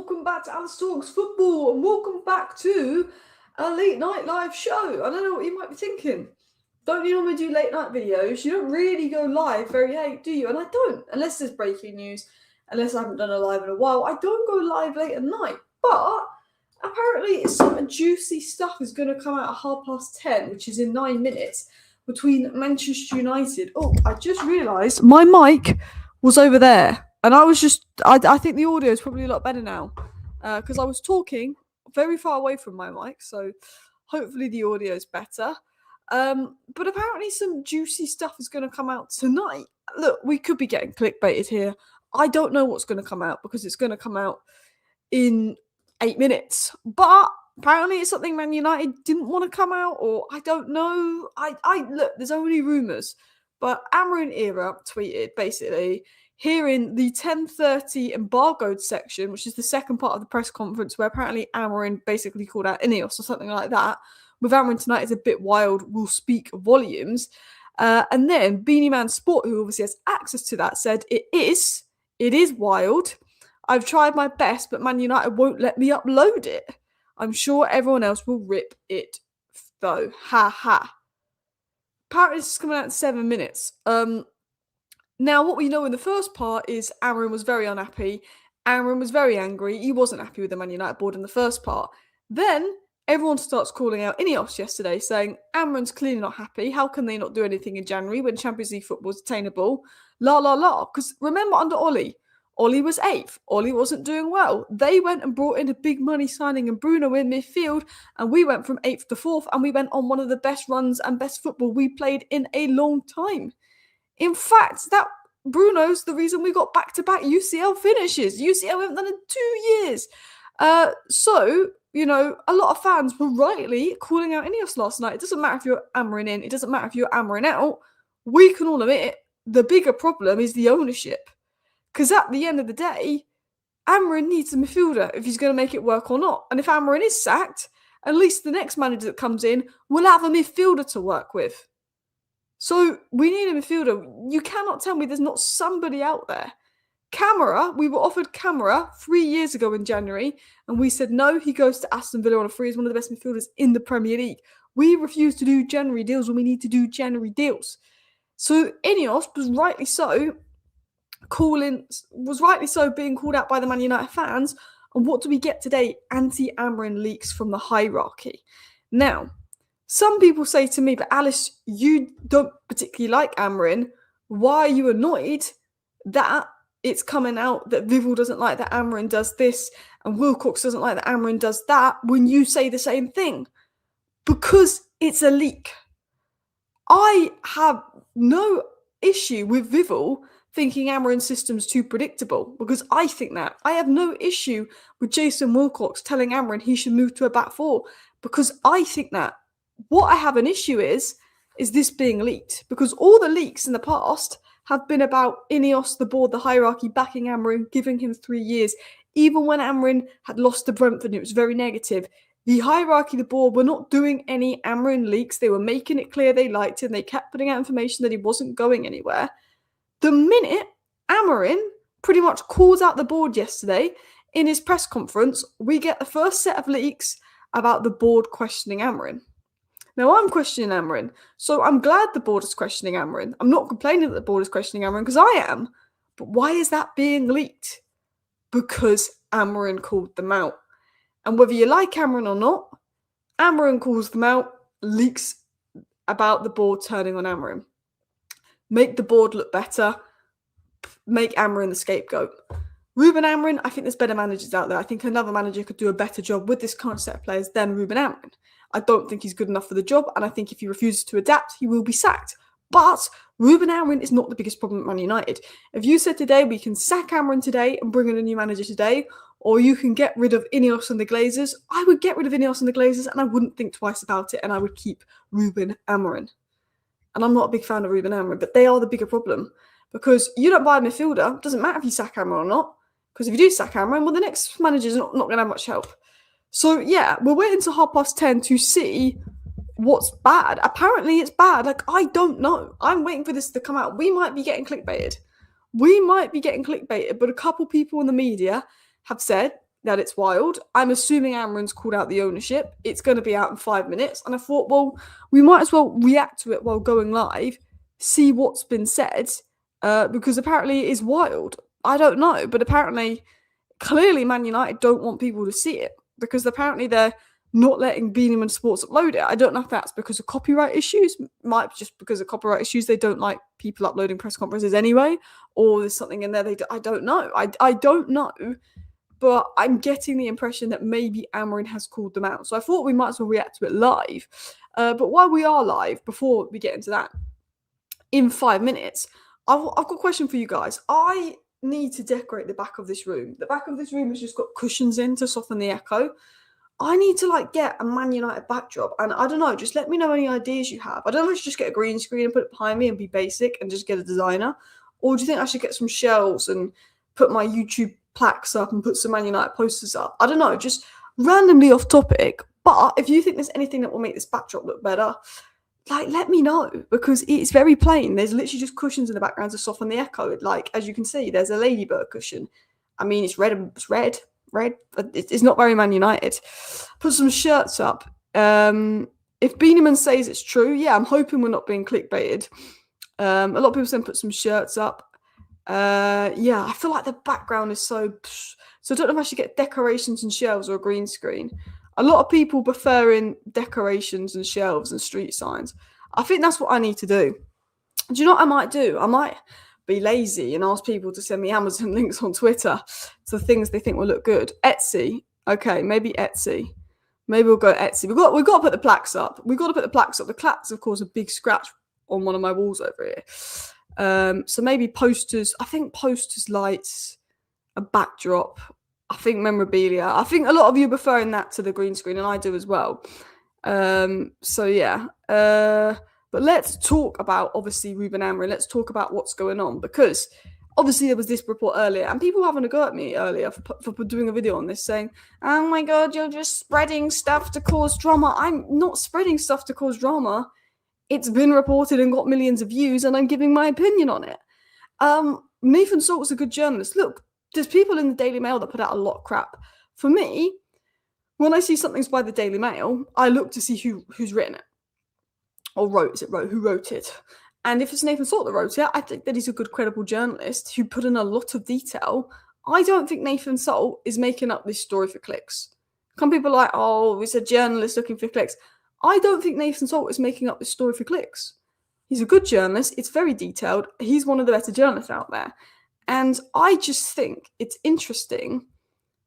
welcome back to Alice Talks Football, and welcome back to a late night live show. I don't know what you might be thinking. Don't you normally do late night videos? You don't really go live very late, do you? And I don't, unless there's breaking news, unless I haven't done a live in a while. I don't go live late at night, but apparently some juicy stuff is going to come out at 10:30, which is in 9 minutes, between Manchester United. Oh, I just realised my mic was over there. And I was just, I think the audio is probably a lot better now, because I was talking very far away from my mic, so hopefully the audio is better. But apparently some juicy stuff is going to come out tonight. Look, we could be getting clickbaited here. I don't know what's going to come out, because it's going to come out in 8 minutes. But apparently it's something Man United didn't want to come out, or I don't know. Look, there's only rumours. But Amorim Era tweeted, basically, here in the 10:30 embargoed section, which is the second part of the press conference, where apparently Amorim basically called out INEOS or something like that. With Amorim tonight is a bit wild, will speak volumes. And then Beanie Man Sport, who obviously has access to that, said it is wild. I've tried my best, but Man United won't let me upload it. I'm sure everyone else will rip it though. Ha ha. Apparently this is coming out in 7 minutes. Now, what we know in the first part is Amorim was very unhappy. Amorim was very angry. He wasn't happy with the Man United board in the first part. Then everyone starts calling out INEOS yesterday, saying Amorim's clearly not happy. How can they not do anything in January when Champions League football is attainable? La la la. Because remember under Ollie was 8th. Ollie wasn't doing well. They went and brought in a big money signing and Bruno in midfield, and we went from 8th to 4th, and we went on one of the best runs and best football we played in a long time. In fact, that Bruno's the reason we got back-to-back UCL finishes. UCL haven't done in 2 years. So, you know, a lot of fans were rightly calling out INEOS last night. It doesn't matter if you're Amorim in. It doesn't matter if you're Amorim out. We can all admit it. The bigger problem is the ownership. Because at the end of the day, Amorim needs a midfielder if he's going to make it work or not. And if Amorim is sacked, at least the next manager that comes in will have a midfielder to work with. So we need a midfielder. You cannot tell me there's not somebody out there. Camara, we were offered Camara 3 years ago in January, and we said no, he goes to Aston Villa on a free. He's one of the best midfielders in the Premier League. We refuse to do January deals when we need to do January deals. So INEOS was rightly so being called out by the Man United fans. And what do we get today? Anti-Amorim leaks from the hierarchy. Now, some people say to me, but Alice, you don't particularly like Amorim. Why are you annoyed that it's coming out that Vival doesn't like that Amorim does this and Wilcox doesn't like that Amorim does that when you say the same thing? Because it's a leak. I have no issue with Vival thinking Amorim's system's too predictable, because I think that. I have no issue with Jason Wilcox telling Amorim he should move to a back four, because I think that. What I have an issue is this being leaked, because all the leaks in the past have been about INEOS, the board, the hierarchy, backing Amorim, giving him 3 years. Even when Amorim had lost to Brentford, it was very negative. The hierarchy, the board, were not doing any Amorim leaks. They were making it clear they liked him. They kept putting out information that he wasn't going anywhere. The minute Amorim pretty much calls out the board yesterday in his press conference, we get the first set of leaks about the board questioning Amorim. Now, I'm questioning Amorim, so I'm glad the board is questioning Amorim. I'm not complaining that the board is questioning Amorim, because I am. But why is that being leaked? Because Amorim called them out. And whether you like Amorim or not, Amorim calls them out, leaks about the board turning on Amorim. Make the board look better. Make Amorim the scapegoat. Ruben Amorim, I think there's better managers out there. I think another manager could do a better job with this current set of players than Ruben Amorim. I don't think he's good enough for the job, and I think if he refuses to adapt, he will be sacked. But Ruben Amorim is not the biggest problem at Man United. If you said today we can sack Amorim today and bring in a new manager today, or you can get rid of INEOS and the Glazers, I would get rid of INEOS and the Glazers, and I wouldn't think twice about it, and I would keep Ruben Amorim. And I'm not a big fan of Ruben Amorim, but they are the bigger problem. Because you don't buy a midfielder, it doesn't matter if you sack Amorim or not. Because if you do sack Amorim, well, the next manager's not going to have much help. So, yeah, we're waiting till 10:30 to see what's bad. Apparently, it's bad. Like, I don't know. I'm waiting for this to come out. We might be getting clickbaited. But a couple people in the media have said that it's wild. I'm assuming Amorim's called out the ownership. It's going to be out in 5 minutes. And I thought, well, we might as well react to it while going live, see what's been said, because apparently it is wild. I don't know, but apparently, clearly Man United don't want people to see it, because apparently they're not letting Beaniman Sports upload it. I don't know if that's because of copyright issues. Might be just because of copyright issues. They don't like people uploading press conferences anyway, or there's something in there I don't know. I don't know, but I'm getting the impression that maybe Amorim has called them out. So I thought we might as well react to it live. But while we are live, before we get into that, in 5 minutes, I've got a question for you guys. I need to decorate the back of this room. The back of this room has just got cushions in to soften the echo. I need to get a Man United backdrop, and I don't know, just let me know any ideas you have. I don't know if I should just get a green screen and put it behind me and be basic and just get a designer, or do you think I should get some shelves and put my YouTube plaques up and put some Man United posters up? I don't know, just randomly off topic. But if you think there's anything that will make this backdrop look better, let me know, because it's very plain. There's literally just cushions in the background to soften the echo. As you can see, there's a ladybird cushion. I mean, it's red. But it's not very Man United. Put some shirts up. If Beaniman says it's true, yeah, I'm hoping we're not being clickbaited. A lot of people saying put some shirts up. Yeah, I feel like the background is so I don't know if I should get decorations and shelves or a green screen. A lot of people preferring decorations and shelves and street signs. I think that's what I need to do. Do you know what I might do? I might be lazy and ask people to send me Amazon links on Twitter to things they think will look good. Etsy. Okay, maybe Etsy. Maybe we'll go Etsy. We've got to put the plaques up. We've got to put the plaques up. The plaques, of course, a big scratch on one of my walls over here. So maybe posters. I think posters, lights, a backdrop. I think memorabilia. I think a lot of you are preferring that to the green screen, and I do as well. So yeah. But let's talk about, obviously, Ruben Amorim. Let's talk about what's going on, because obviously there was this report earlier, and people were having a go at me earlier for doing a video on this, saying, oh my God, you're just spreading stuff to cause drama. I'm not spreading stuff to cause drama. It's been reported and got millions of views, and I'm giving my opinion on it. Nathan Salt's a good journalist. Look, there's people in the Daily Mail that put out a lot of crap. For me, when I see something's by the Daily Mail, I look to see who's written it. Or who wrote it. And if it's Nathan Salt that wrote it, I think that he's a good, credible journalist who put in a lot of detail. I don't think Nathan Salt is making up this story for clicks. Some people are like, oh, it's a journalist looking for clicks. I don't think Nathan Salt is making up this story for clicks. He's a good journalist. It's very detailed. He's one of the better journalists out there. And I just think it's interesting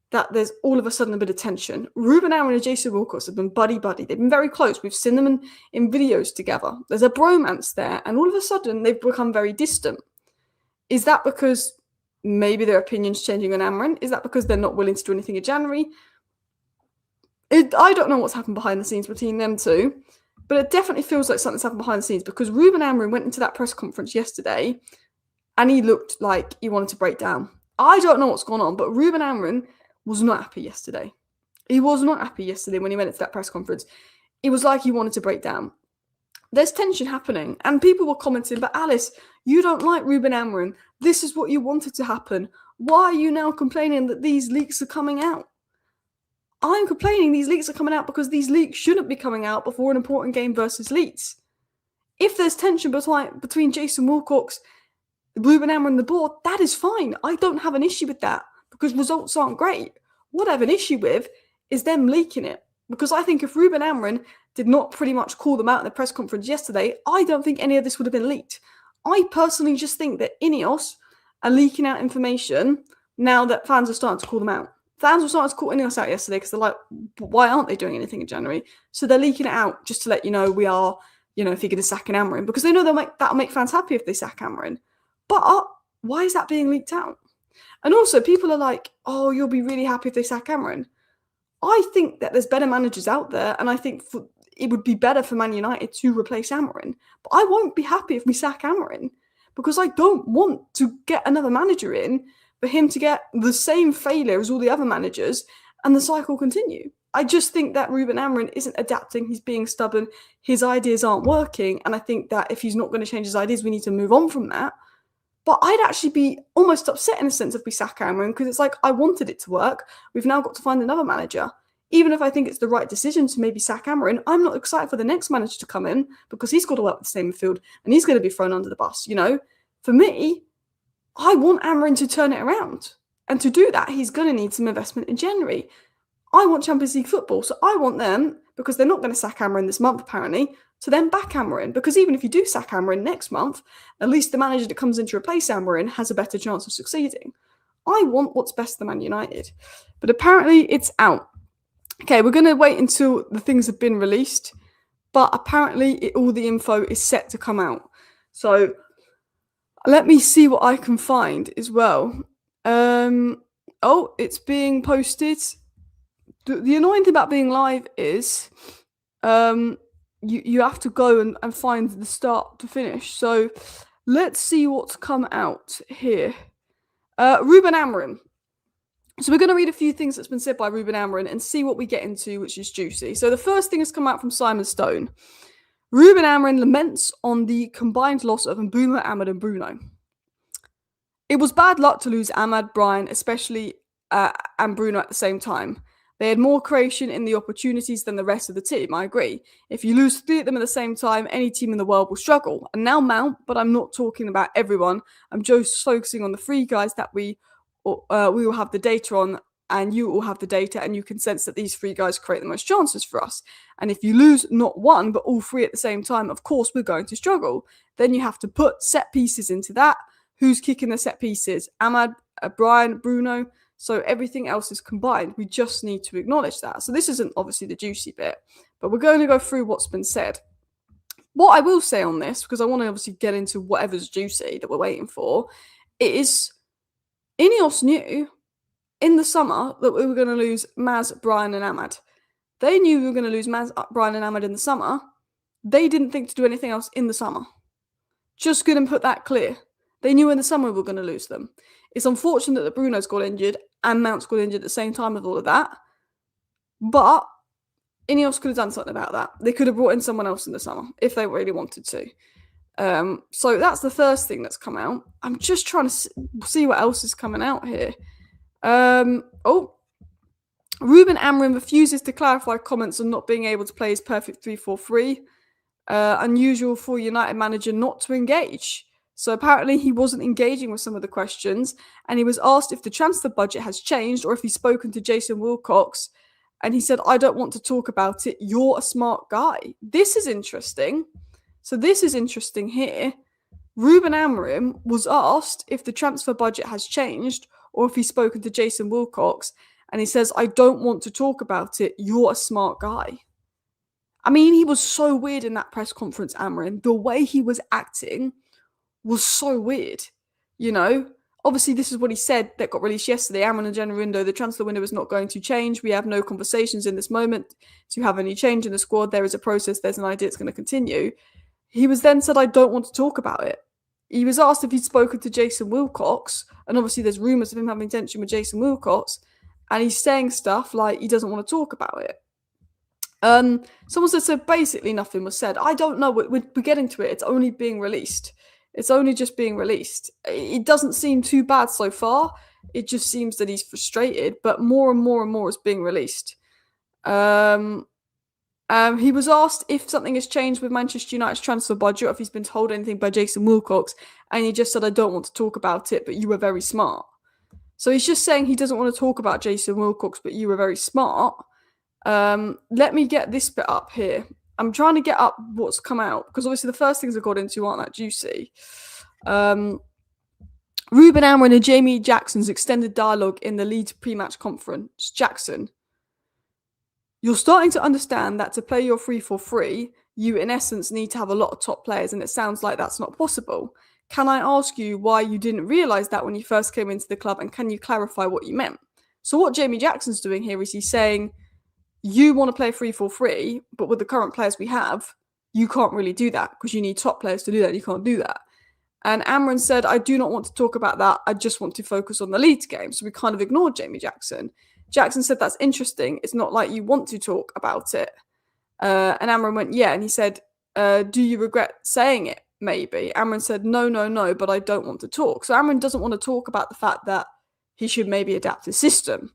that there's all of a sudden a bit of tension. Ruben Amorim and Jason Wilcox have been buddy-buddy. They've been very close. We've seen them in videos together. There's a bromance there, and all of a sudden they've become very distant. Is that because maybe their opinion's changing on Amorim? Is that because they're not willing to do anything in January? I don't know what's happened behind the scenes between them two, but it definitely feels like something's happened behind the scenes, because Ruben Amorim went into that press conference yesterday and he looked like he wanted to break down. I don't know what's going on, but Ruben Amorim was not happy yesterday. He was not happy yesterday when he went into that press conference. It was like he wanted to break down. There's tension happening, and people were commenting, but Alice, you don't like Ruben Amorim. This is what you wanted to happen. Why are you now complaining that these leaks are coming out? I'm complaining these leaks are coming out because these leaks shouldn't be coming out before an important game versus Leeds. If there's tension between Jason Wilcox, Ruben Amorim and the board, that is fine. I don't have an issue with that, because results aren't great. What I have an issue with is them leaking it. Because I think if Ruben Amorim did not pretty much call them out in the press conference yesterday, I don't think any of this would have been leaked. I personally just think that INEOS are leaking out information now that fans are starting to call them out. Fans were starting to call INEOS out yesterday because they're like, why aren't they doing anything in January? So they're leaking it out just to let you know we are, if you're going to sack an Amorim, because they know that'll make fans happy if they sack Amorim. But why is that being leaked out? And also, people are like, oh, you'll be really happy if they sack Amorim. I think that there's better managers out there, and I think it would be better for Man United to replace Amorim. But I won't be happy if we sack Amorim, because I don't want to get another manager in for him to get the same failure as all the other managers and the cycle continue. I just think that Ruben Amorim isn't adapting. He's being stubborn. His ideas aren't working. And I think that if he's not going to change his ideas, we need to move on from that. But I'd actually be almost upset in a sense if we sack Amorim, because it's like, I wanted it to work. We've now got to find another manager. Even if I think it's the right decision to maybe sack Amorim, I'm not excited for the next manager to come in because he's got to work with the same midfield and he's going to be thrown under the bus. For me, I want Amorim to turn it around. And to do that, he's going to need some investment in January. I want Champions League football, so I want them, because they're not going to sack Amorim this month apparently, to then back Amorim. Because even if you do sack Amorim next month, at least the manager that comes in to replace Amorim has a better chance of succeeding. I want what's best for Man United. But apparently it's out. Okay, we're going to wait until the things have been released. But apparently all the info is set to come out. So let me see what I can find as well. It's being posted. The annoying thing about being live is you have to go and find the start to finish. So let's see what's come out here. Ruben Amorim. So we're going to read a few things that's been said by Ruben Amorim and see what we get into, which is juicy. So the first thing has come out from Simon Stone. Ruben Amorim laments on the combined loss of Mbeumo, Ahmed and Bruno. It was bad luck to lose Ahmad, Brian, especially and Bruno at the same time. They had more creation in the opportunities than the rest of the team, I agree. If you lose 3 of them at the same time, any team in the world will struggle. And now Mount, but I'm not talking about everyone. I'm just focusing on the 3 guys that we will have the data on, and you will have the data, and you can sense that these 3 guys create the most chances for us. And if you lose not one, but all 3 at the same time, of course, we're going to struggle. Then you have to put set pieces into that. Who's kicking the set pieces? Ahmad, Brian, Bruno. So everything else is combined. We just need to acknowledge that. So this isn't obviously the juicy bit, but we're going to go through what's been said. What I will say on this, because I want to obviously get into whatever's juicy that we're waiting for, is INEOS knew in the summer that we were going to lose Maz, Brian and Ahmad. They knew we were going to lose Maz, Brian and Ahmad in the summer. They didn't think to do anything else in the summer. Just going to put that clear. They knew in the summer we were going to lose them. It's unfortunate that Bruno's got injured and Mount's got injured at the same time with all of that. But INEOS could have done something about that. They could have brought in someone else in the summer if they really wanted to. So that's the first thing that's come out. I'm just trying to see what else is coming out here. Ruben Amorim refuses to clarify comments on not being able to play his perfect 3-4-3. Unusual for United manager not to engage. So apparently he wasn't engaging with some of the questions, and he was asked if the transfer budget has changed or if he's spoken to Jason Wilcox, and he said, I don't want to talk about it. You're a smart guy. This is interesting. So this is interesting here. Ruben Amorim was asked if the transfer budget has changed or if he's spoken to Jason Wilcox, and he says, I don't want to talk about it. You're a smart guy. I mean, he was so weird in that press conference, Amorim. The way he was acting was so weird, Obviously, this is what he said that got released yesterday. Amorim and January window, the transfer window is not going to change. We have no conversations in this moment to have any change in the squad. There is a process. There's an idea it's going to continue. He was then said, I don't want to talk about it. He was asked if he'd spoken to Jason Wilcox, and obviously there's rumours of him having tension with Jason Wilcox, and he's saying stuff like he doesn't want to talk about it. Someone said, so basically nothing was said. I don't know. We're getting to it. It's only being released. It's only just being released. It doesn't seem too bad so far. It just seems that he's frustrated, but more and more is being released. He was asked if something has changed with Manchester United's transfer budget, or if he's been told anything by Jason Wilcox, and he just said, I don't want to talk about it, but you were very smart. So he's just saying he doesn't want to talk about Jason Wilcox, but you were very smart. Let me get this bit up here. I'm trying to get up what's come out, because obviously the first things I got into aren't that juicy. Ruben Amorim and Jamie Jackson's extended dialogue in the Leeds pre-match conference. Jackson, you're starting to understand that to play your 3-4-3, you in essence need to have a lot of top players, and it sounds like that's not possible. Can I ask you why you didn't realise that when you first came into the club, and can you clarify what you meant? So what Jamie Jackson's doing here is he's saying, you want to play 3-4-3, but with the current players we have, you can't really do that because you need top players to do that. And you can't do that. And Amorim said, I do not want to talk about that. I just want to focus on the Leeds game. So we kind of ignored Jamie Jackson. Jackson said, that's interesting. It's not like you want to talk about it. And Amorim went, yeah. And he said, do you regret saying it? maybe. Amorim said, no, but I don't want to talk. So Amorim doesn't want to talk about the fact that he should maybe adapt his system.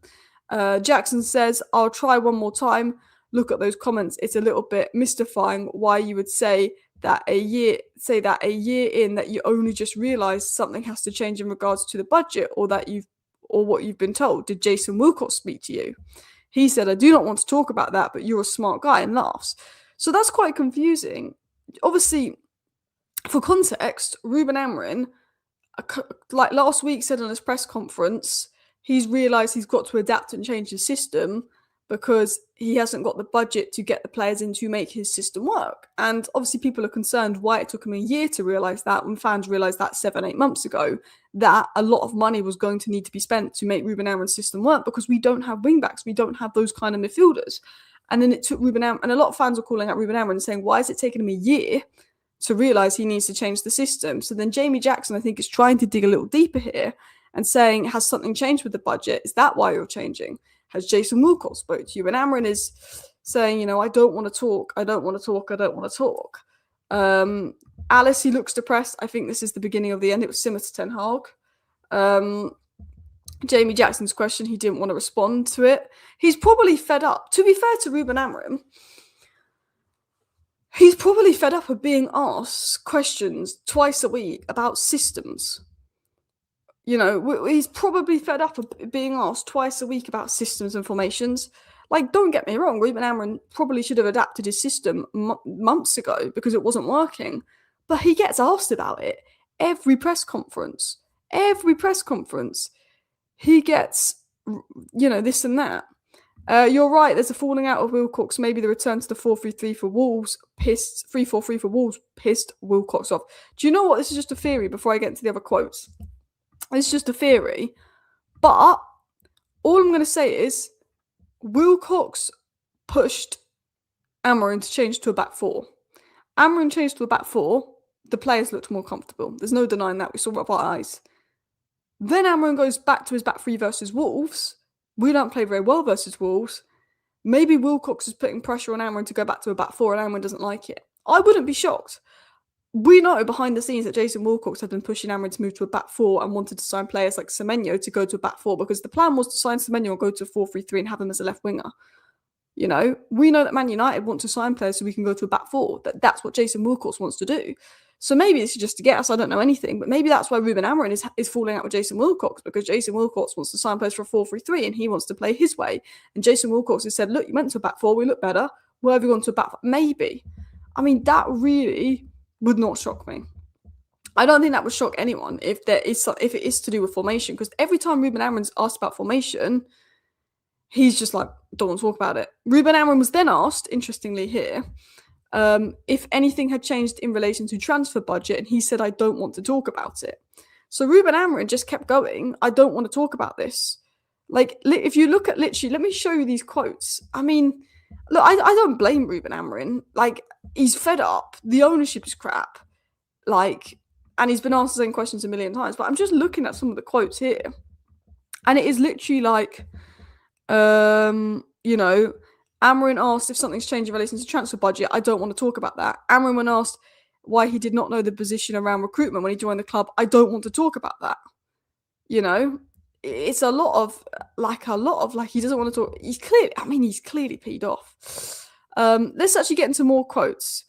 Jackson says, I'll try one more time. Look at those comments. It's a little bit mystifying why you would say that a year in that you only just realised something has to change in regards to the budget, or what you've been told. Did Jason Wilcox speak to you? He said, I do not want to talk about that, but you're a smart guy, and laughs. So that's quite confusing. Obviously, for context, Ruben Amorim, like last week said in his press conference, he's realised he's got to adapt and change his system because he hasn't got the budget to get the players in to make his system work. And obviously people are concerned why it took him a year to realise that, when fans realised that 7-8 months ago, that a lot of money was going to need to be spent to make Ruben Amorim's system work, because we don't have wing-backs, we don't have those kind of midfielders. And then it took Ruben Amorim, and a lot of fans are calling out Ruben Amorim and saying, why is it taking him a year to realise he needs to change the system? So then Jamie Jackson, I think, is trying to dig a little deeper here and saying, has something changed with the budget? Is that why you're changing? Has Jason Wilcox spoke to you? And Amorim is saying, I don't want to talk. Alice, he looks depressed. I think this is the beginning of the end. It was similar to Ten Hag. Jamie Jackson's question, he didn't want to respond to it. He's probably fed up. To be fair to Ruben Amorim, he's probably fed up of being asked questions twice a week about systems. He's probably fed up of being asked twice a week about systems and formations. Like, don't get me wrong, Ruben Amorim probably should have adapted his system months ago because it wasn't working. But he gets asked about it every press conference. He gets, this and that. You're right, there's a falling out of Wilcox. Maybe the return to the 4-3-3 for Wolves pissed 3-4-3 for Wolves pissed Wilcox off. Do you know what? This is just a theory before I get into the other quotes. It's just a theory. But all I'm going to say is Wilcox pushed Amorim to change to a back four. Amorim changed to a back four. The players looked more comfortable. There's no denying that. We saw it with our eyes. Then Amorim goes back to his back three versus Wolves. We don't play very well versus Wolves. Maybe Wilcox is putting pressure on Amorim to go back to a back four, and Amorim doesn't like it. I wouldn't be shocked. We know behind the scenes that Jason Wilcox had been pushing Amorim to move to a back four and wanted to sign players like Semenyo to go to a back four, because the plan was to sign Semenyo and go to a 4-3-3 and have him as a left winger. We know that Man United want to sign players so we can go to a back four. That's what Jason Wilcox wants to do. So maybe this is just to get us. I don't know anything, but maybe that's why Ruben Amorim is falling out with Jason Wilcox, because Jason Wilcox wants to sign players for a 4-3-3 and he wants to play his way. And Jason Wilcox has said, look, you went to a back four, we look better. Where have you gone to a back four? Maybe. I mean, that really would not shock me. I don't think that would shock anyone if it is to do with formation, because every time Ruben Amorim's asked about formation, he's just like, don't want to talk about it. Ruben Amorim was then asked, interestingly here, if anything had changed in relation to transfer budget, and he said, I don't want to talk about it. So Ruben Amorim just kept going, I don't want to talk about this. Like, if you look at literally, let me show you these quotes. I mean, look, I don't blame Ruben Amorim. Like, he's fed up. The ownership is crap. Like, and he's been asked the same questions a million times. But I'm just looking at some of the quotes here. And it is literally like, Amorim asked if something's changed in relation to transfer budget. I don't want to talk about that. Amorim, when asked why he did not know the position around recruitment when he joined the club, I don't want to talk about that. It's a lot of he doesn't want to talk. He's clearly peed off. Let's actually get into more quotes.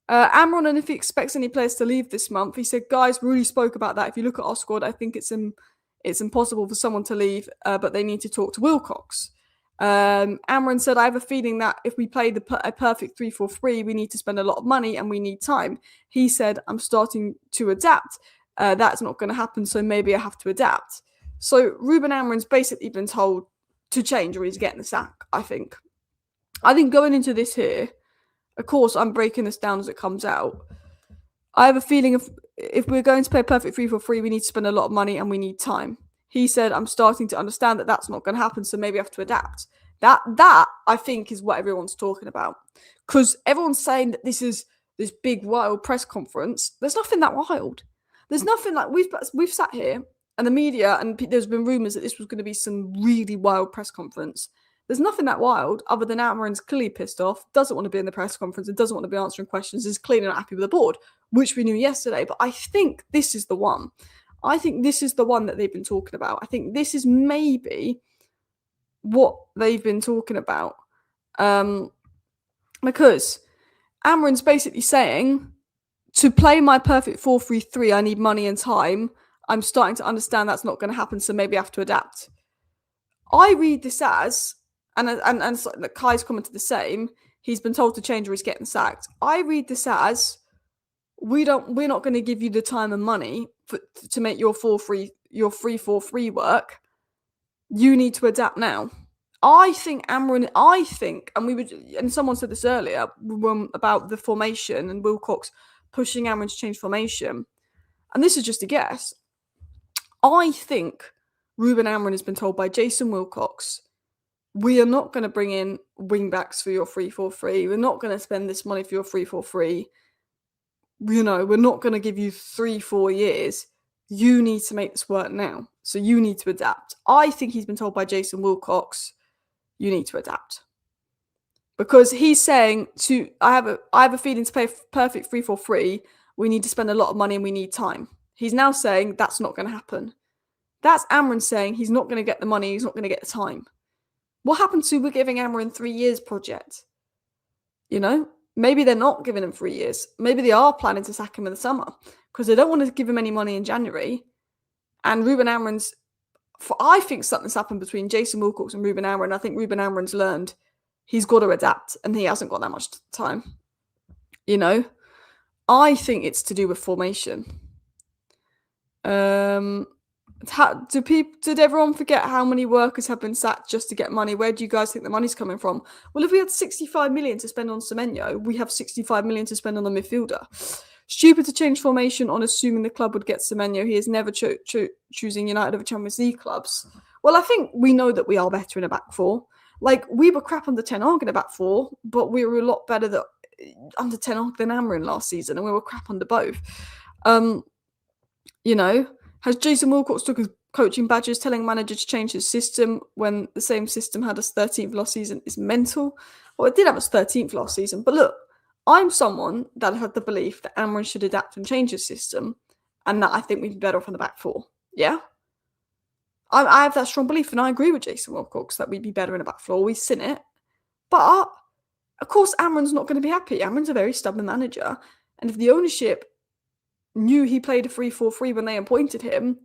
Amorim, and if he expects any players to leave this month, he said, guys, we really spoke about that. If you look at our squad, I think it's impossible for someone to leave, but they need to talk to Wilcox. Amorim said, I have a feeling that if we play a perfect 3-4-3, we need to spend a lot of money and we need time. He said, I'm starting to adapt. That's not going to happen, so maybe I have to adapt. So Ruben Amorim's basically been told to change or he's getting the sack, I think. I think going into this here, of course, I'm breaking this down as it comes out. I have a feeling if we're going to play a perfect 3-4-3, we need to spend a lot of money and we need time. He said, I'm starting to understand that that's not going to happen, so maybe I have to adapt. That I think, is what everyone's talking about. Because everyone's saying that this is this big, wild press conference. There's nothing that wild. There's nothing like we've sat here and the media, and there's been rumours that this was going to be some really wild press conference. There's nothing that wild other than Amorim's clearly pissed off, doesn't want to be in the press conference, and doesn't want to be answering questions, is clearly not happy with the board, which we knew yesterday. But I think this is the one. I think this is the one that they've been talking about. I think this is maybe what they've been talking about. Because Amorim's basically saying, to play my perfect 4-3-3, I need money and time. I'm starting to understand that's not going to happen, so maybe I have to adapt. I read this as, and Kai's commented the same, he's been told to change or he's getting sacked. I read this as, we're not going to give you the time and money to make your 3-4-3 work. You need to adapt now. I think Amorim, and someone said this earlier about the formation and Wilcox pushing Amorim to change formation. And this is just a guess. I think Ruben Amorim has been told by Jason Wilcox, we are not going to bring in wing-backs for your 3-4-3. We're not going to spend this money for your 3-4-3. We're not going to give you 3-4 years. You need to make this work now. So you need to adapt. I think he's been told by Jason Wilcox, you need to adapt. Because he's saying I have a feeling to play perfect 3-4-3, we need to spend a lot of money and we need time. He's now saying that's not going to happen. That's Amorim saying he's not going to get the money, he's not going to get the time. What happened to we're giving Amorim 3 years project? Maybe they're not giving him 3 years. Maybe they are planning to sack him in the summer because they don't want to give him any money in January. And Ruben Amorim's, I think something's happened between Jason Wilcox and Ruben Amorim. I think Ruben Amorim's learned he's got to adapt and he hasn't got that much time. I think it's to do with formation. Did everyone forget how many workers have been sacked just to get money? Where do you guys think the money's coming from? Well, if we had 65 million to spend on Semenyo, we have 65 million to spend on the midfielder. Stupid to change formation on assuming the club would get Semenyo. He is never choosing United over Champions League clubs. Well, I think we know that we are better in a back four. Like, we were crap under Ten Hag in a back four, but we were a lot better under Ten Hag than Amorim last season, and we were crap under both. Has Jason Wilcox took his coaching badges telling manager to change his system when the same system had us 13th last season is mental? Well, it did have us 13th last season, but look, I'm someone that had the belief that Amorim should adapt and change his system, and that I think we'd be better off in the back four. Yeah? I have that strong belief, and I agree with Jason Wilcox that we'd be better in a back four. We've seen it. But, of course, Amorim's not going to be happy. Amorim's a very stubborn manager, and if the ownership knew he played a 3-4-3 when they appointed him,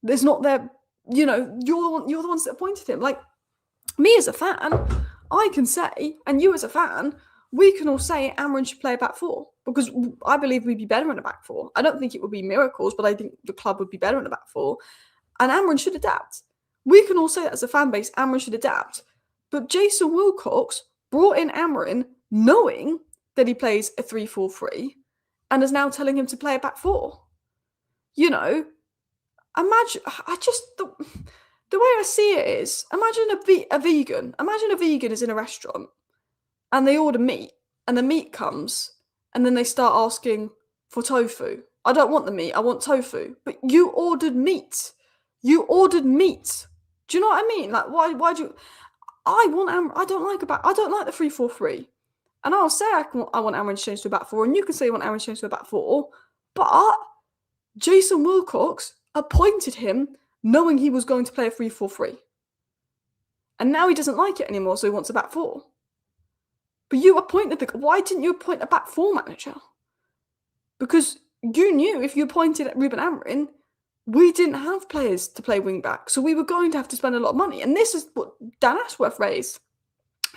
there's not their, you're the ones that appointed him. Like, me as a fan, I can say, and you as a fan, we can all say Amorim should play a back four because I believe we'd be better in a back four. I don't think it would be miracles, but I think the club would be better in a back four. And Amorim should adapt. We can all say that as a fan base, Amorim should adapt. But Jason Wilcox brought in Amorim knowing that he plays a 3-4-3 and is now telling him to play a back four. Imagine, the way I see it is, imagine a vegan. Imagine a vegan is in a restaurant and they order meat and the meat comes and then they start asking for tofu. I don't want the meat, I want tofu. But you ordered meat. You ordered meat. Do you know what I mean? Like, why do you... I don't like the 3-4-3. And I'll say I want Amorim to change to a back four, and you can say you want Amorim to change to a back four, but Jason Wilcox appointed him knowing he was going to play a 3-4-3. And now he doesn't like it anymore, so he wants a back four. But you appointed why didn't you appoint a back four manager? Because you knew if you appointed Ruben Amorim, we didn't have players to play wing back, so we were going to have to spend a lot of money. And this is what Dan Ashworth raised.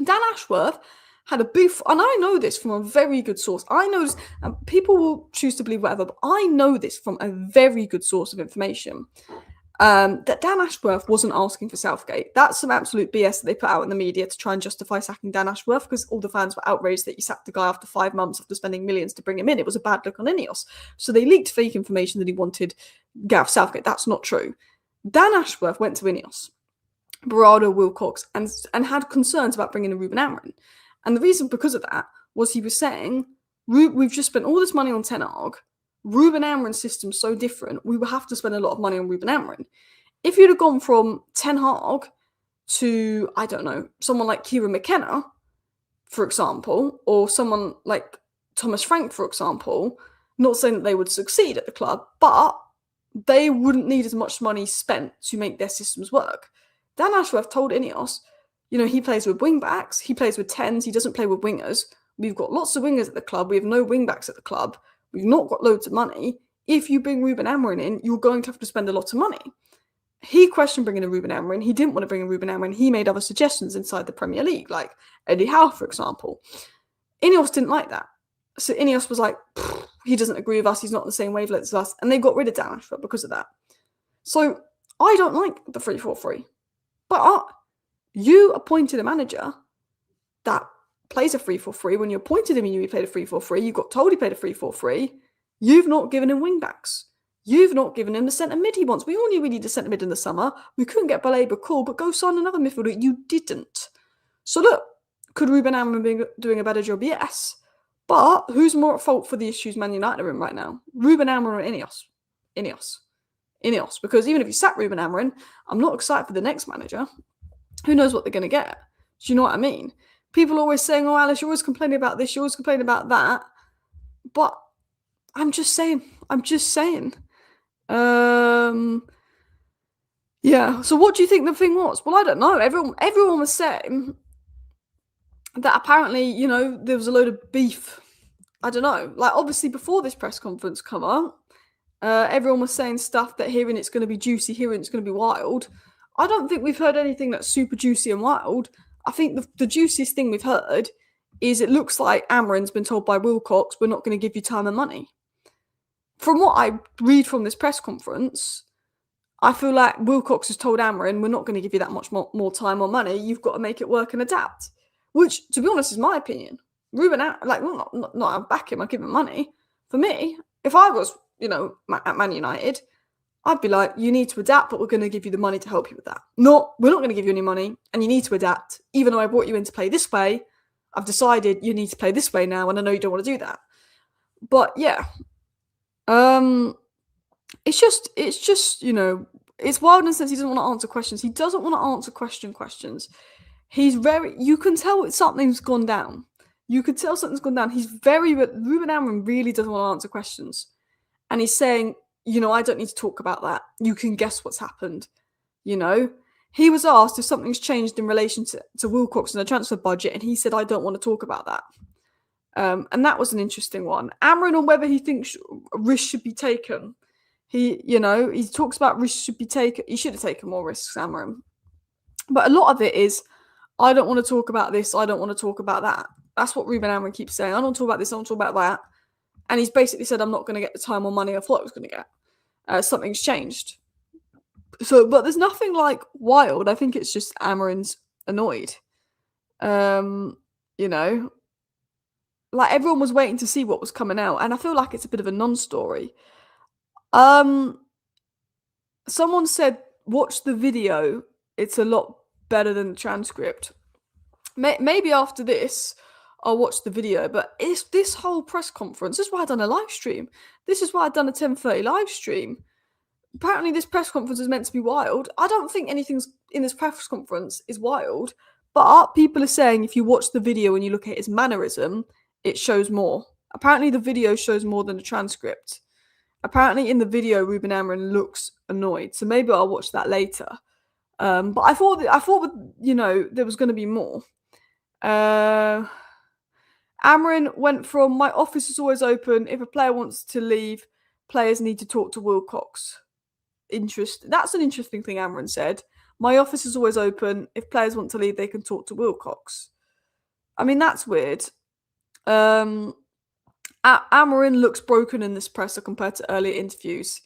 Dan Ashworth had a beef, and I know this from a very good source. I know this, and people will choose to believe whatever, but I know this from a very good source of information. That Dan Ashworth wasn't asking for Southgate. That's some absolute BS that they put out in the media to try and justify sacking Dan Ashworth, because all the fans were outraged that you sacked the guy after 5 months after spending millions to bring him in. It was a bad look on INEOS. So they leaked fake information that he wanted Gareth Southgate. That's not true. Dan Ashworth went to INEOS, Berardo, Wilcox, and had concerns about bringing in Ruben Amorim. And the reason because of that was he was saying, we've just spent all this money on Ten Hag. Ruben Amorim's system's so different, we will have to spend a lot of money on Ruben Amorim. If you'd have gone from Ten Hag to, I don't know, someone like Kieran McKenna, for example, or someone like Thomas Frank, for example, not saying that they would succeed at the club, but they wouldn't need as much money spent to make their systems work. Dan Ashworth told INEOS, he plays with wing backs, he plays with 10s, he doesn't play with wingers. We've got lots of wingers at the club, we have no wing backs at the club, we've not got loads of money. If you bring Ruben Amorim in, you're going to have to spend a lot of money. He questioned bringing in Ruben Amorim. He didn't want to bring in Ruben Amorim. He made other suggestions inside the Premier League, like Eddie Howe, for example. INEOS didn't like that. So INEOS was like, he doesn't agree with us. He's not on the same wavelength as us. And they got rid of Dan Ashford because of that. So I don't like the 3-4-3. But you appointed a manager that plays a 3-4-3. When you appointed him, you knew he played a 3-4-3. You got told he played a 3-4-3. You've not given him wing backs. You've not given him the centre mid he wants. We all knew we needed a centre mid in the summer. We couldn't get Baleba, cool, but go sign another midfielder. You didn't. So look, could Ruben Amorim be doing a better job? Yes. But who's more at fault for the issues Man United are in right now? Ruben Amorim or INEOS? INEOS. Because even if you sack Ruben Amorim, I'm not excited for the next manager. Who knows what they're going to get? Do you know what I mean? People are always saying, oh, Alice, you're always complaining about this, you're always complaining about that. But I'm just saying. Yeah. So what do you think the thing was? Well, I don't know. Everyone was saying that apparently, there was a load of beef. I don't know. Like, obviously, before this press conference come up, everyone was saying stuff that hearing it's going to be juicy, hearing it's going to be wild. I don't think we've heard anything that's super juicy and wild. I think the juiciest thing we've heard is it looks like Amorim's been told by Wilcox, we're not going to give you time and money. From what I read from this press conference, I feel like Wilcox has told Amorim, we're not going to give you that much more time or money. You've got to make it work and adapt. Which, to be honest, is my opinion. Ruben, not back him, I give him money. For me, if I was, at Man United, I'd be like, you need to adapt, but we're going to give you the money to help you with that. We're not going to give you any money, and you need to adapt. Even though I brought you in to play this way, I've decided you need to play this way now, and I know you don't want to do that. But yeah. It's just, it's wild in the sense he doesn't want to answer questions. He doesn't want to answer questions. You can tell something's gone down. Ruben Amorim really doesn't want to answer questions. And he's saying, I don't need to talk about that. You can guess what's happened. He was asked if something's changed in relation to Wilcox and the transfer budget, and he said, I don't want to talk about that. And that was an interesting one. Amorim, on whether he thinks risks should be taken. He talks about risks should be taken. He should have taken more risks, Amorim. But a lot of it is, I don't want to talk about this. I don't want to talk about that. That's what Ruben Amorim keeps saying. I don't want to talk about this. I don't want to talk about that. And he's basically said, I'm not going to get the time or money I thought I was going to get. Something's changed. But there's nothing like wild. I think it's just Amorim's annoyed. Like, everyone was waiting to see what was coming out, and I feel like it's a bit of a non-story. Someone said, watch the video, it's a lot better than the transcript. Maybe after this, I'll watch the video, but it's this whole press conference. This is why I've done a live stream. This is why I've done a 10:30 live stream. Apparently, this press conference is meant to be wild. I don't think anything in this press conference is wild, but people are saying if you watch the video and you look at his mannerism, it shows more. Apparently, the video shows more than the transcript. Apparently, in the video, Ruben Amorim looks annoyed. So maybe I'll watch that later. But I thought there was going to be more. Amorim went from, my office is always open. If a player wants to leave, players need to talk to Wilcox. That's an interesting thing Amorim said. My office is always open. If players want to leave, they can talk to Wilcox. I mean, that's weird. Amorim looks broken in this presser compared to earlier interviews.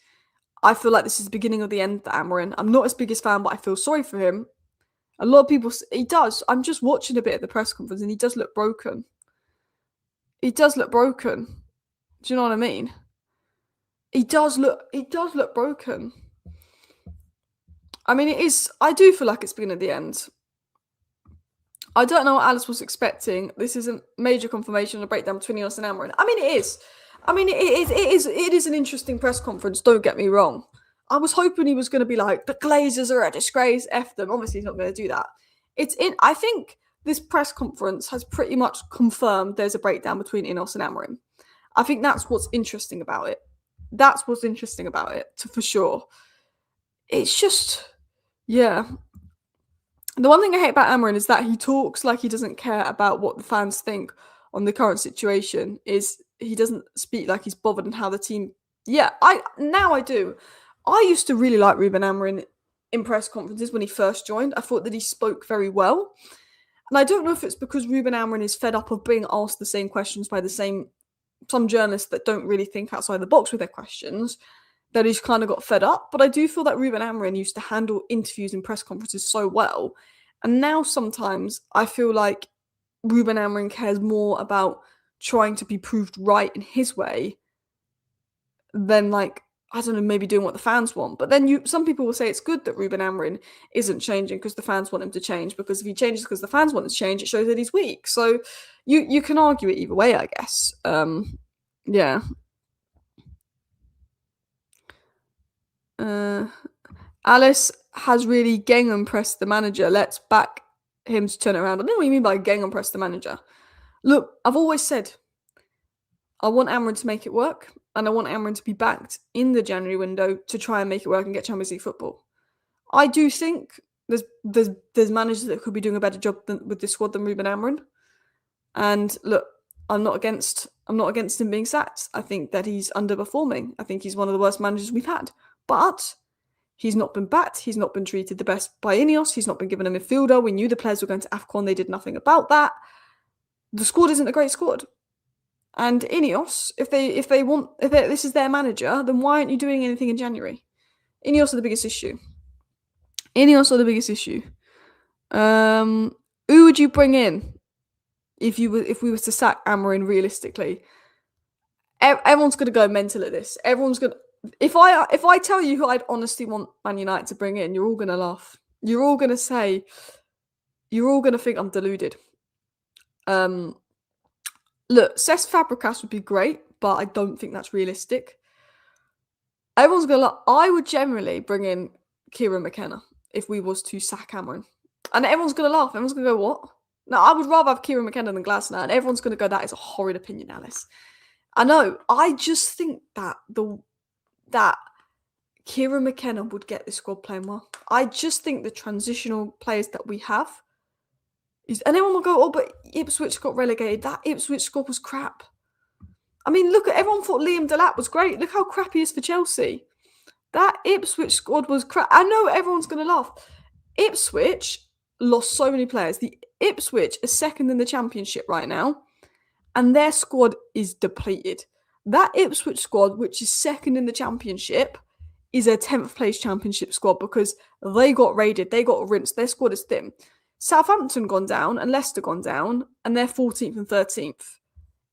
I feel like this is the beginning of the end for Amorim. I'm not his biggest fan, but I feel sorry for him. A lot of people, he does. I'm just watching a bit of the press conference, and he does look broken. He does look broken. Do you know what I mean? He does look broken. I mean, I do feel like it's beginning of the end. I don't know what Alice was expecting. This isn't major confirmation of a breakdown between INEOS and Amorim. I mean, it is. I mean, it is an interesting press conference. Don't get me wrong. I was hoping he was going to be like, the Glazers are a disgrace, F them. Obviously, he's not going to do that. I think this press conference has pretty much confirmed there's a breakdown between INEOS and Amorim. I think that's what's interesting about it. That's what's interesting about it, for sure. It's just, yeah. The one thing I hate about Amorim is that he talks like he doesn't care about what the fans think on the current situation. He doesn't speak like he's bothered in how the team. Yeah, I do. I used to really like Ruben Amorim in press conferences when he first joined. I thought that he spoke very well. And I don't know if it's because Ruben Amorim is fed up of being asked the same questions by some journalists that don't really think outside the box with their questions, that he's kind of got fed up. But I do feel that Ruben Amorim used to handle interviews and press conferences so well. And now sometimes I feel like Ruben Amorim cares more about trying to be proved right in his way than, like, I don't know, maybe doing what the fans want. But then some people will say it's good that Ruben Amorim isn't changing because the fans want him to change, because if he changes because the fans want him to change, it shows that he's weak. So you can argue it either way, I guess. Yeah. Alice has really Gengham pressed the manager. Let's back him to turn it around. I don't know what you mean by Gengham press the manager. Look, I've always said I want Amorim to make it work, and I want Amorim to be backed in the January window to try and make it work and get Champions League football. I do think there's managers that could be doing a better job with this squad than Ruben Amorim. And look, I'm not against him being sacked. I think that he's underperforming. I think he's one of the worst managers we've had. But he's not been backed. He's not been treated the best by INEOS. He's not been given a midfielder. We knew the players were going to AFCON. They did nothing about that. The squad isn't a great squad. And INEOS, if this is their manager, then why aren't you doing anything in January? INEOS are the biggest issue. Who would you bring in if we were to sack Amorim realistically? Everyone's going to go mental at this. Everyone's going to. If I tell you who I'd honestly want Man United to bring in, you're all going to laugh. You're all going to think I'm deluded. Look, Cesc Fabregas would be great, but I don't think that's realistic. Everyone's going to laugh. I would generally bring in Kieran McKenna if we was to sack Amorim. And everyone's going to laugh. Everyone's going to go, what? No, I would rather have Kieran McKenna than Glasner. And everyone's going to go, that is a horrid opinion, Alice. I know. I just think that that Kieran McKenna would get this squad playing well. I just think the transitional players that we have and everyone will go, oh, but Ipswich got relegated. That Ipswich squad was crap. I mean, everyone thought Liam Delap was great. Look how crap he is for Chelsea. That Ipswich squad was crap. I know everyone's going to laugh. Ipswich lost so many players. The Ipswich is second in the Championship right now, and their squad is depleted. That Ipswich squad, which is second in the Championship, is a 10th place Championship squad because they got raided. They got rinsed. Their squad is thin. Southampton gone down and Leicester gone down, and they're 14th and 13th.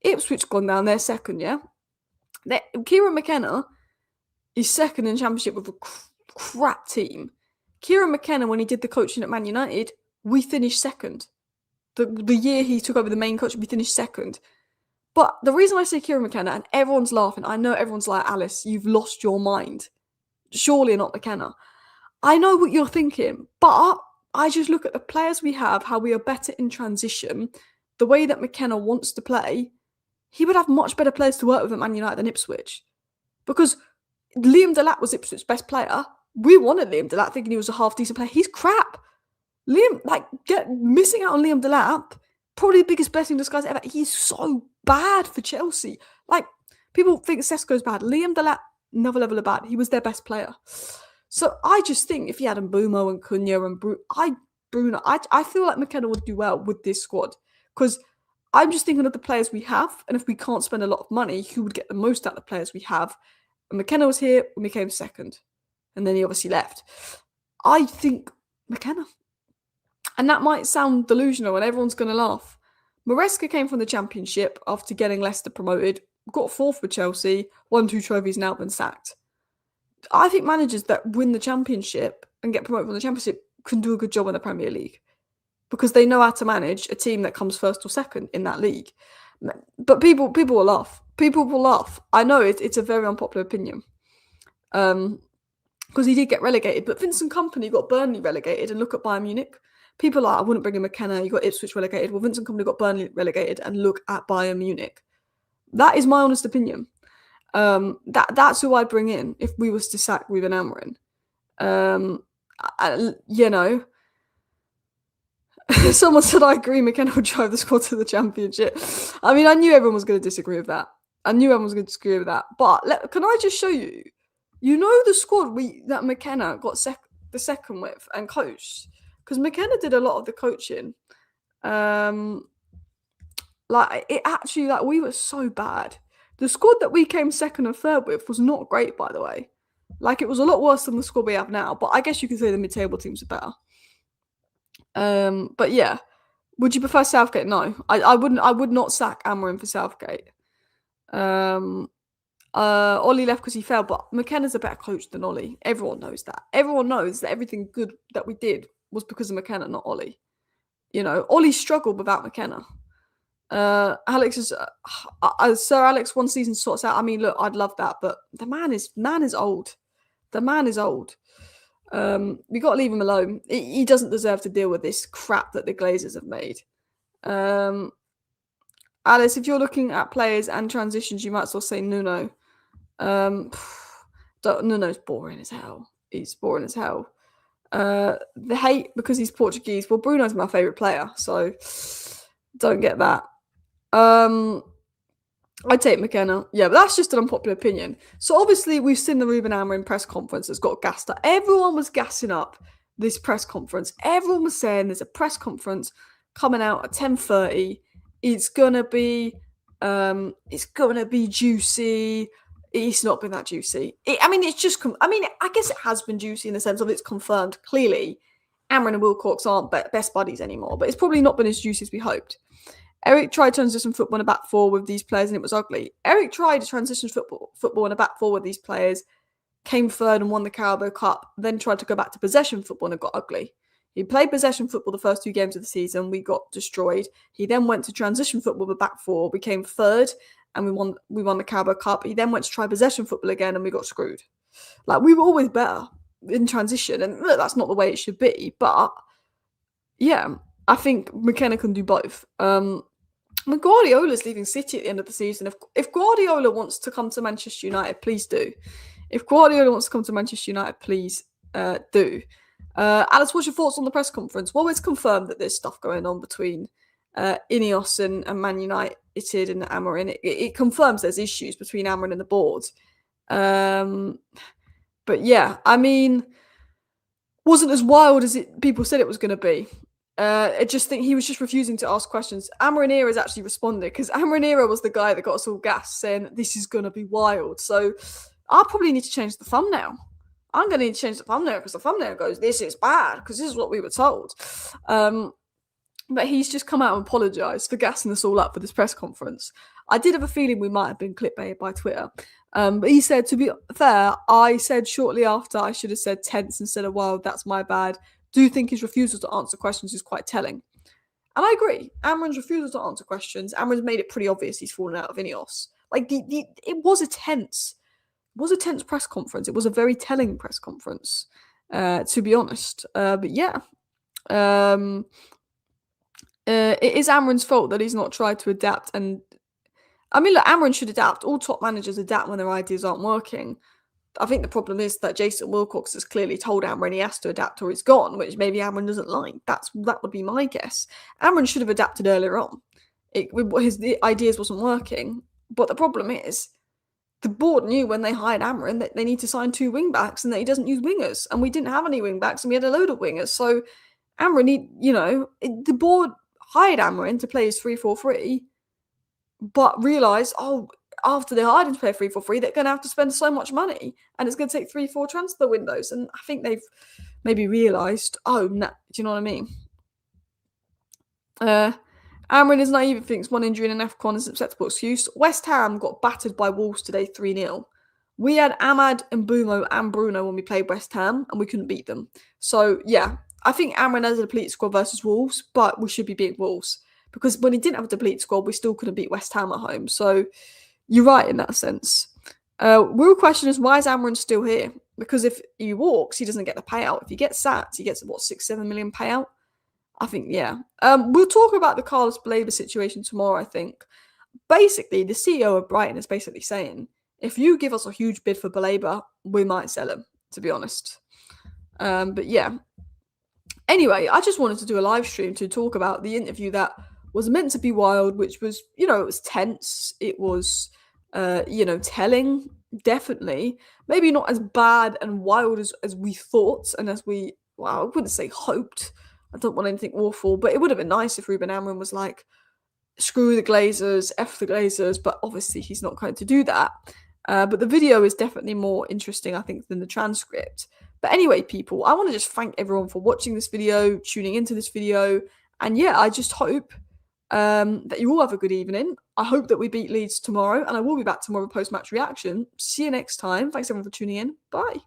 Ipswich gone down, they're second, yeah? Kieran McKenna is second in Championship with a crap team. Kieran McKenna, when he did the coaching at Man United, we finished second. The year he took over the main coach, we finished second. But the reason I say Kieran McKenna, and everyone's laughing, I know everyone's like, Alice, you've lost your mind. Surely not McKenna. I know what you're thinking, but I just look at the players we have, how we are better in transition, the way that McKenna wants to play. He would have much better players to work with at Man United than Ipswich. Because Liam Delap was Ipswich's best player. We wanted Liam Delap thinking he was a half-decent player. He's crap. Missing out on Liam Delap, probably the biggest blessing in disguise ever. He's so bad for Chelsea. People think Sesko's bad. Liam Delap, another level of bad. He was their best player. So I just think if he had Mbumo and Cunha and Bruno, I feel like McKenna would do well with this squad. Because I'm just thinking of the players we have, and if we can't spend a lot of money, who would get the most out of the players we have? And McKenna was here and became second. And then he obviously left. I think McKenna. And that might sound delusional and everyone's going to laugh. Maresca came from the Championship after getting Leicester promoted, got fourth with Chelsea, won 2 trophies, now been sacked. I think managers that win the Championship and get promoted from the Championship can do a good job in the Premier League because they know how to manage a team that comes first or second in that league. But people will laugh. People will laugh. I know it's a very unpopular opinion. because he did get relegated. But Vincent Kompany got Burnley relegated, and look at Bayern Munich. People are like, I wouldn't bring in McKenna. You got Ipswich relegated. Well, Vincent Kompany got Burnley relegated, and look at Bayern Munich. That is my honest opinion. That's who I'd bring in if we was to sack Ruben Amorim. You know, someone said I agree McKenna would drive the squad to the championship. I mean, I knew everyone was going to disagree with that. But can I just show you? You know the squad that McKenna got the second with and coached, because McKenna did a lot of the coaching. We were so bad. The squad that we came second and third with was not great, by the way. Like, it was a lot worse than the squad we have now. But I guess you could say the mid-table teams are better. But yeah, would you prefer Southgate? No, I wouldn't. I would not sack Amorim for Southgate. Ollie left because he failed, but McKenna's a better coach than Ollie. Everyone knows that. Everyone knows that everything good that we did was because of McKenna, not Ollie. You know, Ollie struggled without McKenna. Sir Alex 1 season sorts out. I mean, look, I'd love that, but the man is old. The man is old. We got to leave him alone. He doesn't deserve to deal with this crap that the Glazers have made. Alice, if you're looking at players and transitions, you might as well say Nuno. Nuno's boring as hell. He's boring as hell. The hate because he's Portuguese. Well, Bruno's my favourite player, so don't get that. I'd take McKenna. Yeah, but that's just an unpopular opinion. So obviously we've seen the Ruben Amorim press conference that's got gassed up. Everyone was gassing up this press conference. Everyone was saying there's a press conference coming out at 10:30. It's gonna be juicy. It's not been that juicy. I guess it has been juicy in the sense of it's confirmed clearly Amorim and Wilcox aren't best buddies anymore, but it's probably not been as juicy as we hoped. Eric tried transition football in a back four with these players and it was ugly. Eric tried transition football in a back four with these players, came third and won the Carabao Cup, then tried to go back to possession football and it got ugly. He played possession football the first 2 games of the season. We got destroyed. He then went to transition football with back four. We came third and we won the Carabao Cup. He then went to try possession football again and we got screwed. Like, we were always better in transition, and look, that's not the way it should be. But yeah, I think McKenna can do both. Guardiola's leaving City at the end of the season. If Guardiola wants to come to Manchester United, please do. If Guardiola wants to come to Manchester United, please do. Alice, what's your thoughts on the press conference? Well, it's confirmed that there's stuff going on between INEOS and Man United and Amorim. It confirms there's issues between Amorim and the board. But yeah, I mean, wasn't as wild as people said it was going to be. I just think he was just refusing to ask questions. Amorim has actually responded, because Amorim was the guy that got us all gassed, saying this is going to be wild. So I probably need to change the thumbnail. I'm going to need to change the thumbnail, because the thumbnail goes, this is bad, because this is what we were told. But he's just come out and apologised for gassing us all up for this press conference. I did have a feeling we might have been clickbaited by Twitter. But he said, to be fair, I said shortly after I should have said tense instead of wild. That's my bad. Do you think his refusal to answer questions is quite telling? And I agree. Amorim's refusal to answer questions, Amorim's made it pretty obvious he's fallen out of INEOS. Like, it was a tense press conference. It was a very telling press conference, to be honest. But yeah, it is Amorim's fault that he's not tried to adapt. And I mean, look, Amorim should adapt. All top managers adapt when their ideas aren't working. I think the problem is that Jason Wilcox has clearly told Amorim he has to adapt or he's gone, which maybe Amorim doesn't like. That would be my guess. Amorim should have adapted earlier on. His ideas wasn't working. But the problem is, the board knew when they hired Amorim that they need to sign 2 wing-backs and that he doesn't use wingers. And we didn't have any wing-backs and we had a load of wingers. So Amorim, the board hired Amorim to play his 3-4-3, but realised, after they hired him to play 3-4-3, they're going to have to spend so much money and it's going to take 3-4 transfer windows. And I think they've maybe realised, do you know what I mean? Amorim is naive and thinks one injury in an AFCON is an acceptable excuse. West Ham got battered by Wolves today 3-0. We had Ahmad and Mbumo and Bruno when we played West Ham and we couldn't beat them. So yeah, I think Amorim has a depleted squad versus Wolves, but we should be beating Wolves. Because when he didn't have a depleted squad, we still couldn't beat West Ham at home. So you're right in that sense. Real question is, why is Amorim still here? because if he walks, he doesn't get the payout. If he gets sacked, he gets, what, 6-7 million payout? I think, yeah. We'll talk about the Carlos Baleba situation tomorrow, I think. Basically, the CEO of Brighton is basically saying, if you give us a huge bid for Baleba, we might sell him, to be honest. But yeah. Anyway, I just wanted to do a live stream to talk about the interview that was meant to be wild, which was, it was tense. It was, telling, definitely. Maybe not as bad and wild as we thought and as we, well, I wouldn't say hoped. I don't want anything awful, but it would have been nice if Ruben Amorim was like, screw the Glazers, F the Glazers, but obviously he's not going to do that. But the video is definitely more interesting, I think, than the transcript. But anyway, people, I want to just thank everyone for watching this video, tuning into this video. And yeah, I just hope that you all have a good evening. I hope that we beat Leeds tomorrow, and I will be back tomorrow with post-match reaction. See you next time. Thanks everyone for tuning in. Bye.